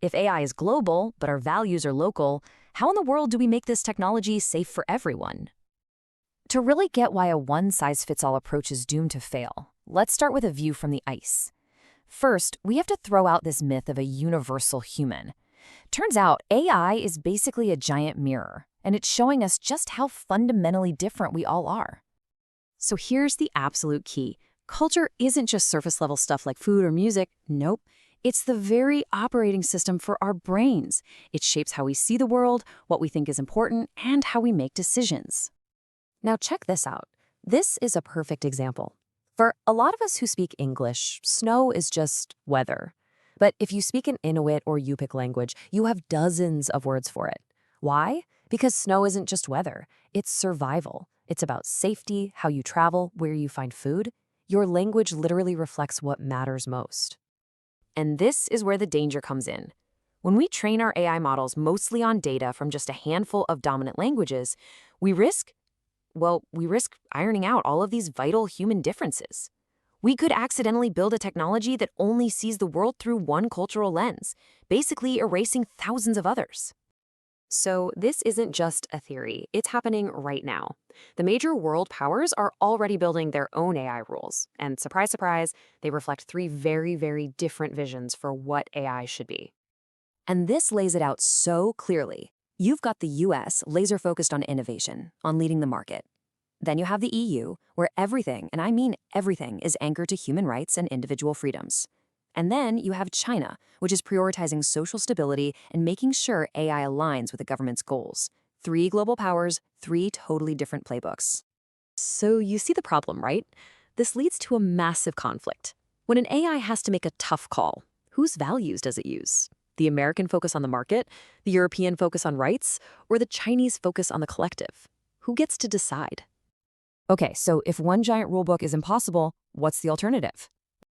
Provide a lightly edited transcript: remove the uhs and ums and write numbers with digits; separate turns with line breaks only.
If AI is global, but our values are local, how in the world do we make this technology safe for everyone? To really get why a one-size-fits-all approach is doomed to fail, let's start with a view from the ice. First, we have to throw out this myth of a universal human. Turns out, AI is basically a giant mirror, and it's showing us just how fundamentally different we all are. So here's the absolute key. Culture isn't just surface-level stuff like food or music. Nope. It's the very operating system for our brains. It shapes how we see the world, what we think is important, and how we make decisions.
Now check this out. This is a perfect example. For a lot of us who speak English, snow is just weather. But if you speak an Inuit or Yupik language, you have dozens of words for it. Why? Because snow isn't just weather, it's survival. It's about safety, how you travel, where you find food. Your language literally reflects what matters most.
And this is where the danger comes in. When we train our AI models mostly on data from just a handful of dominant languages, we risk ironing out all of these vital human differences. We could accidentally build a technology that only sees the world through one cultural lens, basically erasing thousands of others.
So this isn't just a theory, it's happening right now. The major world powers are already building their own AI rules, and surprise, surprise, they reflect three very, very different visions for what AI should be.
And this lays it out so clearly. You've got the US laser-focused on innovation, on leading the market. Then you have the EU, where everything, and I mean everything, is anchored to human rights and individual freedoms. And then you have China, which is prioritizing social stability and making sure AI aligns with the government's goals. Three global powers, three totally different playbooks.
So you see the problem, right? This leads to a massive conflict. When an AI has to make a tough call, whose values does it use? The American focus on the market, the European focus on rights, or the Chinese focus on the collective? Who gets to decide?
Okay, so if one giant rulebook is impossible, what's the alternative?